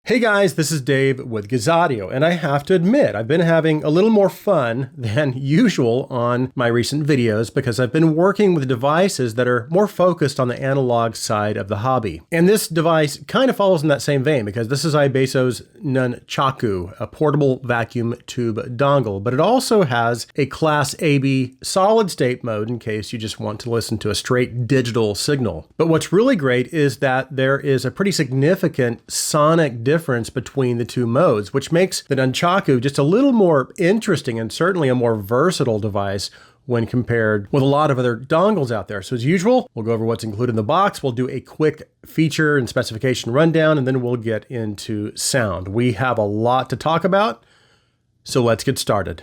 Hey guys, this is Dave with Gazaudio, and I have to admit, I've been having a little more fun than usual on my recent videos because I've been working with devices that are more focused on the analog side of the hobby. And this device kind of follows in that same vein because this is iBasso's NUNCHAKU, a portable vacuum tube dongle, but it also has a Class AB solid state mode in case you just want to listen to a straight digital signal. But what's really great is that there is a pretty significant sonic difference between the two modes, which makes the NUNCHAKU just a little more interesting and certainly a more versatile device when compared with a lot of other dongles out there. So as usual, we'll go over what's included in the box. We'll do a quick feature and specification rundown, and then we'll get into sound. We have a lot to talk about, so let's get started.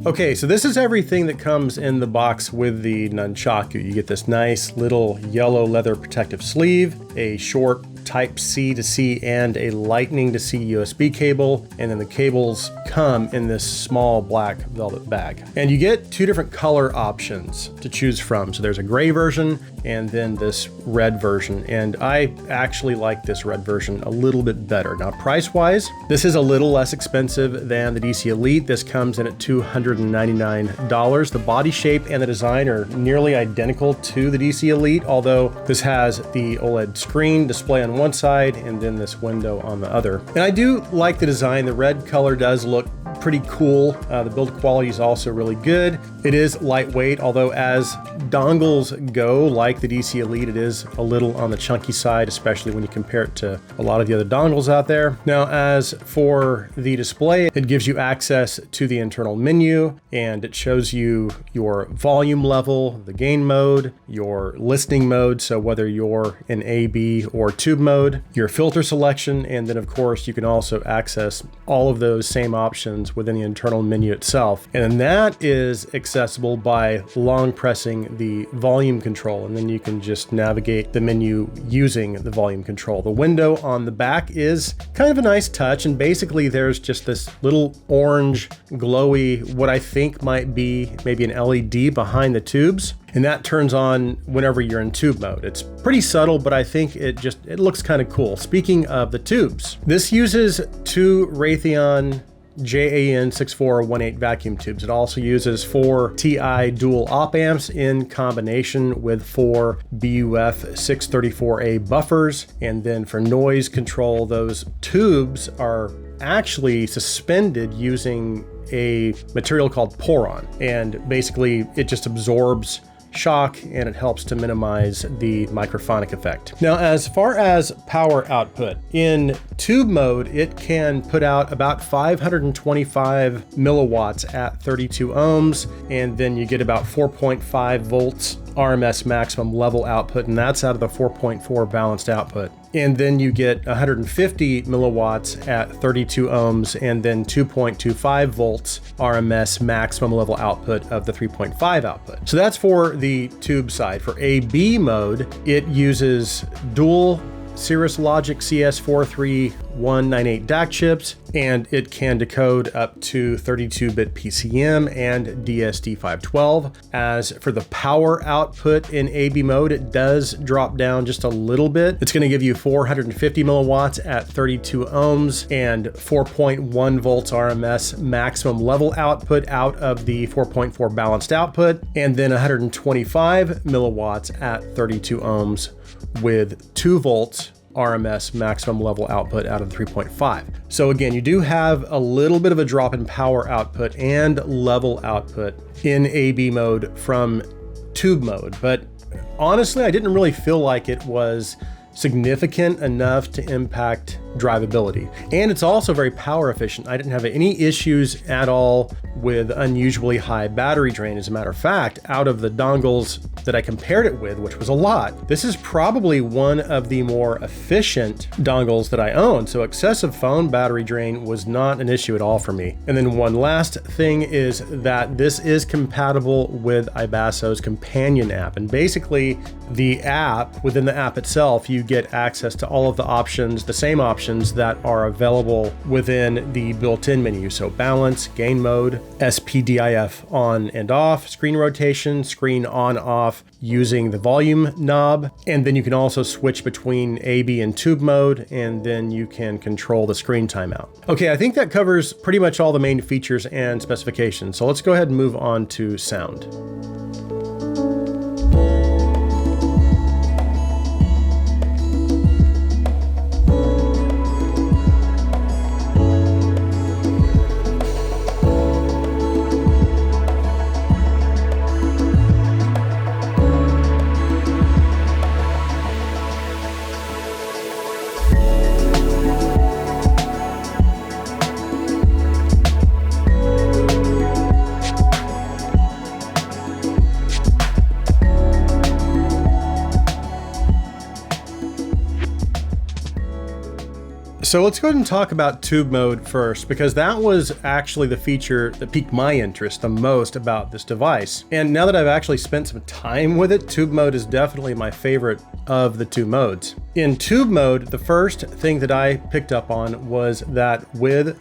Okay, so this is everything that comes in the box with the NUNCHAKU. You get this nice little yellow leather protective sleeve, a short Type-C to C and a Lightning to C USB cable, and then the cables come in this small black velvet bag. And you get two different color options to choose from. So there's a gray version and then this red version. And I actually like this red version a little bit better. Now, price-wise, this is a little less expensive than the DC Elite. This comes in at $299. The body shape and the design are nearly identical to the DC Elite, although this has the OLED screen display on one side and then this window on the other. And I do like the design. The red color does look pretty cool. The build quality is also really good. It is lightweight, although as dongles go, like the DC Elite, it is a little on the chunky side, especially when you compare it to a lot of the other dongles out there. Now, as for the display, it gives you access to the internal menu, and it shows you your volume level, the gain mode, your listening mode, so whether you're in AB or tube mode, your filter selection, and then of course you can also access all of those same options within the internal menu itself. And that is accessible by long pressing the volume control, and then you can just navigate the menu using the volume control. The window on the back is kind of a nice touch, and basically there's just this little orange glowy, what I think might be maybe an LED behind the tubes. And that turns on whenever you're in tube mode. It's pretty subtle, but I think it looks kind of cool. Speaking of the tubes, this uses two Raytheon JAN 6418 vacuum tubes. It also uses 4 TI dual op amps in combination with 4 BUF 634A buffers. And then for noise control, those tubes are actually suspended using a material called poron. And basically it just absorbs shock and it helps to minimize the microphonic effect. Now, as far as power output, in tube mode, it can put out about 525 milliwatts at 32 ohms, and then you get about 4.5 volts RMS maximum level output, and that's out of the 4.4 balanced output. And then you get 150 milliwatts at 32 ohms, and then 2.25 volts RMS maximum level output of the 3.5 output. So that's for the tube side. For AB mode, it uses dual Cirrus Logic CS43198 DAC chips, and it can decode up to 32-bit PCM and DSD512. As for the power output in AB mode, it does drop down just a little bit. It's going to give you 450 milliwatts at 32 ohms and 4.1 volts RMS maximum level output out of the 4.4 balanced output, and then 125 milliwatts at 32 ohms with 2 volts RMS maximum level output out of the 3.5. So again, you do have a little bit of a drop in power output and level output in AB mode from tube mode, but honestly, I didn't really feel like it was significant enough to impact drivability. And it's also very power efficient. I didn't have any issues at all with unusually high battery drain. As a matter of fact, out of the dongles that I compared it with, which was a lot, this is probably one of the more efficient dongles that I own. So excessive phone battery drain was not an issue at all for me. And then one last thing is that this is compatible with iBasso's companion app. And basically the app, within the app itself, you get access to all of the options, the same options that are available within the built-in menu. So balance, gain mode, SPDIF on and off, screen rotation, screen on off using the volume knob. And then you can also switch between AB and tube mode, and then you can control the screen timeout. Okay, I think that covers pretty much all the main features and specifications. So let's go ahead and move on to sound. So let's go ahead and talk about tube mode first, because that was actually the feature that piqued my interest the most about this device. And now that I've actually spent some time with it, tube mode is definitely my favorite of the two modes. In tube mode, the first thing that I picked up on was that with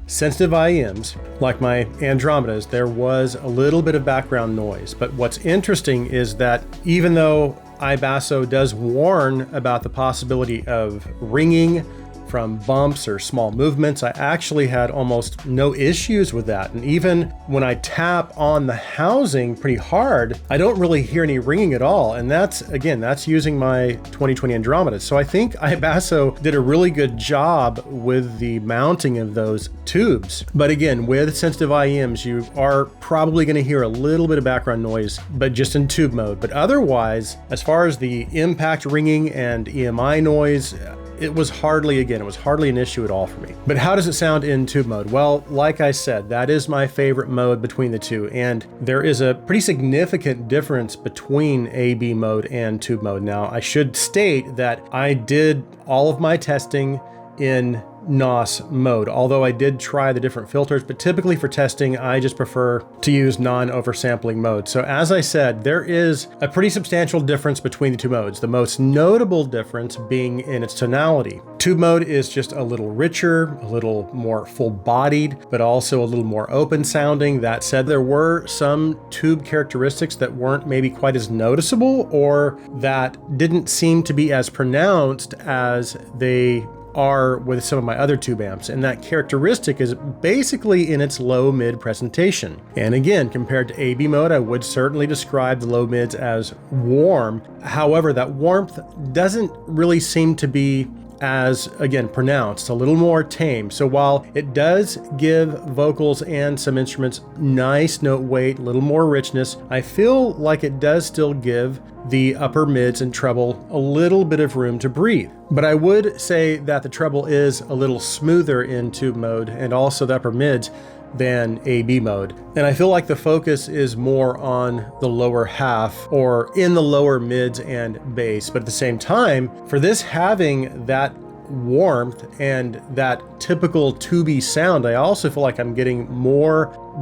sensitive IEMs, like my Andromedas, there was a little bit of background noise. But what's interesting is that even though iBasso does warn about the possibility of ringing from bumps or small movements, I actually had almost no issues with that. And even when I tap on the housing pretty hard, I don't really hear any ringing at all. And that's, again, that's using my 2020 Andromeda. So I think iBasso did a really good job with the mounting of those tubes. But again, with sensitive IEMs, you are probably going to hear a little bit of background noise, but just in tube mode. But otherwise, as far as the impact ringing and EMI noise, it was hardly an issue at all for me. But how does it sound in tube mode? Well, like I said, that is my favorite mode between the two. And there is a pretty significant difference between AB mode and tube mode. Now, I should state that I did all of my testing in NOS mode, although I did try the different filters, but typically for testing, I just prefer to use non-oversampling mode. So as I said, there is a pretty substantial difference between the two modes, the most notable difference being in its tonality. Tube mode is just a little richer, a little more full-bodied, but also a little more open sounding. That said, there were some tube characteristics that weren't maybe quite as noticeable or that didn't seem to be as pronounced as they are with some of my other tube amps, and that characteristic is basically in its low-mid presentation. And again, compared to AB mode, I would certainly describe the low mids as warm. However, that warmth doesn't really seem to be as, again, pronounced, a little more tame. So while it does give vocals and some instruments nice note weight, a little more richness, I feel like it does still give the upper mids and treble a little bit of room to breathe. But I would say that the treble is a little smoother in tube mode and also the upper mids than AB mode. And I feel like the focus is more on the lower half or in the lower mids and bass. But at the same time, for this having that warmth and that typical tubey sound, I also feel like I'm getting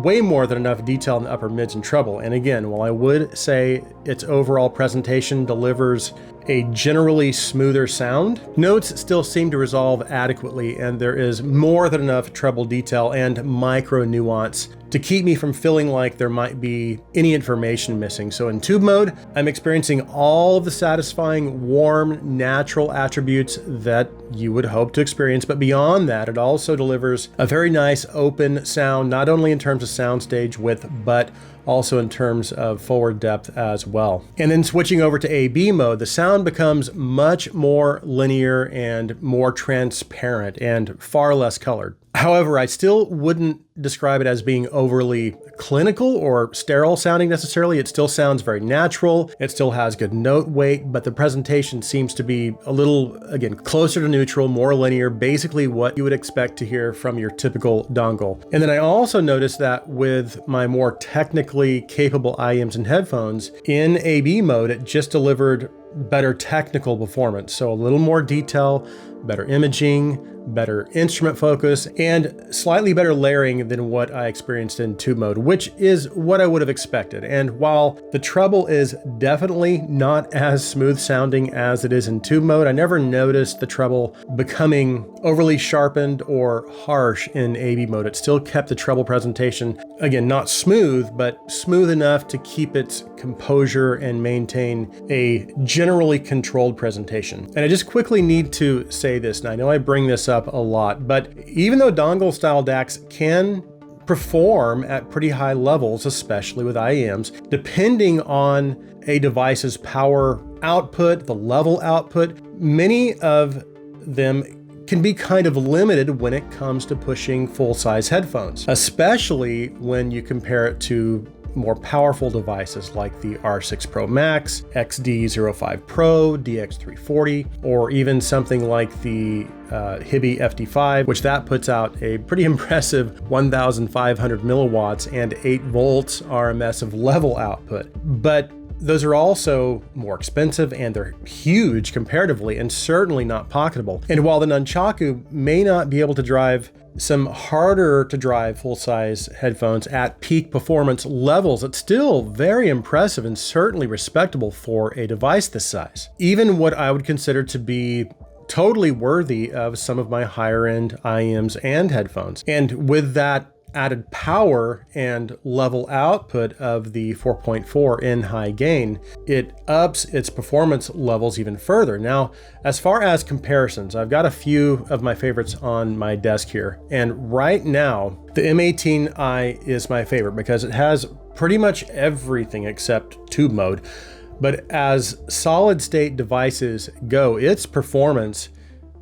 way more than enough detail in the upper mids and treble. And again, while I would say its overall presentation delivers a generally smoother sound, notes still seem to resolve adequately, and there is more than enough treble detail and micro nuance to keep me from feeling like there might be any information missing. So in tube mode, I'm experiencing all of the satisfying, warm, natural attributes that you would hope to experience. But beyond that, it also delivers a very nice open sound, not only in terms of soundstage width, but also in terms of forward depth as well. And then switching over to AB mode, the sound becomes much more linear and more transparent and far less colored. However, I still wouldn't describe it as being overly clinical or sterile sounding necessarily. It still sounds very natural. It still has good note weight, but the presentation seems to be a little, again, closer to neutral, more linear, basically what you would expect to hear from your typical dongle. And then I also noticed that with my more technically capable IEMs and headphones, in AB mode, it just delivered better technical performance. So a little more detail, better imaging, better instrument focus, and slightly better layering than what I experienced in tube mode, which is what I would have expected. And while the treble is definitely not as smooth sounding as it is in tube mode, I never noticed the treble becoming overly sharpened or harsh in AB mode. It still kept the treble presentation, again, not smooth, but smooth enough to keep its composure and maintain a generally controlled presentation. And I just quickly need to say this, and I know I bring this up a lot, but even though dongle style DACs can perform at pretty high levels, especially with IEMs, depending on a device's power output, the level output, many of them can be kind of limited when it comes to pushing full-size headphones, especially when you compare it to more powerful devices like the R6 Pro Max, XD05 Pro, DX340, or even something like the Hibi FD5, which that puts out a pretty impressive 1,500 milliwatts and 8 volts RMS of level output. But those are also more expensive and they're huge comparatively and certainly not pocketable. And while the NUNCHAKU may not be able to drive some harder to drive full-size headphones at peak performance levels, it's still very impressive and certainly respectable for a device this size. Even what I would consider to be totally worthy of some of my higher end IEMs and headphones. And with that added power and level output of the 4.4 in high gain, it ups its performance levels even further. Now, as far as comparisons, I've got a few of my favorites on my desk here. And right now, the M18i is my favorite because it has pretty much everything except tube mode. But as solid state devices go, its performance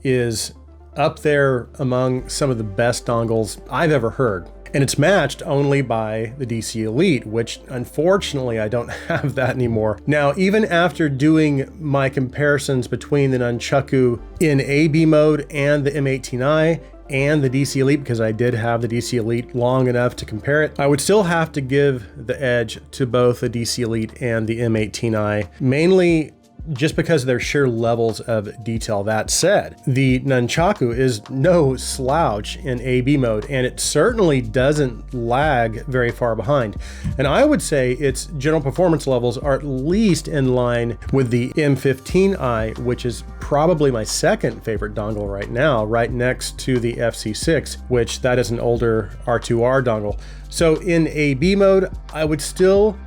is up there among some of the best dongles I've ever heard. And it's matched only by the DC Elite, which unfortunately I don't have that anymore. Now, even after doing my comparisons between the NUNCHAKU in AB mode and the M18i and the DC Elite, because I did have the DC Elite long enough to compare it, I would still have to give the edge to both the DC Elite and the M18i, mainly just because of their sheer levels of detail. That said, the NUNCHAKU is no slouch in AB mode, and it certainly doesn't lag very far behind. And I would say its general performance levels are at least in line with the M15i, which is probably my second favorite dongle right now, right next to the FC6, which that is an older R2R dongle. So in AB mode, I would still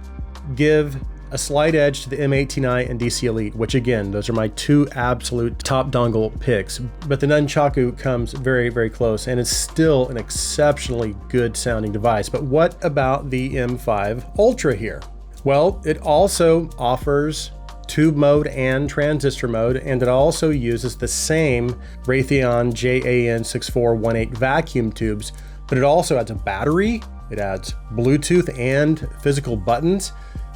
give a slight edge to the M18i and DC Elite, which again, those are my two absolute top dongle picks. But the NUNCHAKU comes very, very close and is still an exceptionally good sounding device. But what about the M5 Ultra here? Well, it also offers tube mode and transistor mode, and it also uses the same Raytheon JAN6418 vacuum tubes, but it also adds a battery, it adds Bluetooth and physical buttons.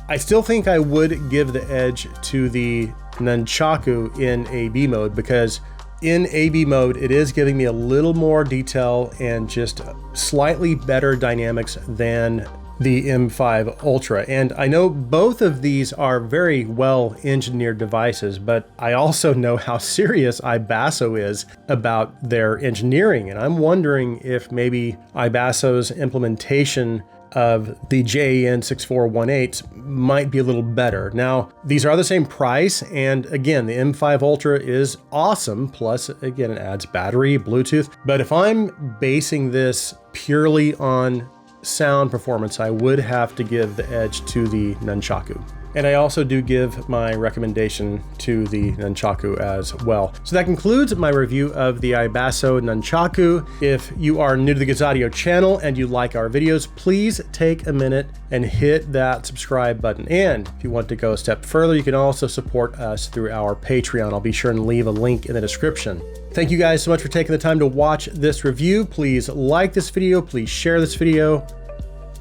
I still think I would give the edge to the NUNCHAKU in AB mode because in AB mode, it is giving me a little more detail and just slightly better dynamics than the M5 Ultra. And I know both of these are very well engineered devices, but I also know how serious iBasso is about their engineering. And I'm wondering if maybe iBasso's implementation of the JAN6418s might be a little better. Now, these are the same price, and again, the M5 Ultra is awesome, plus again, it adds battery, Bluetooth. But if I'm basing this purely on sound performance, I would have to give the edge to the NUNCHAKU. And I also do give my recommendation to the Nunchaku as well. So that concludes my review of the iBasso Nunchaku. If you are new to the Gazzadio channel and you like our videos, please take a minute and hit that subscribe button. And if you want to go a step further, you can also support us through our Patreon. I'll be sure and leave a link in the description. Thank you guys so much for taking the time to watch this review. Please like this video, please share this video.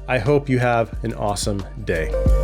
I hope you have an awesome day.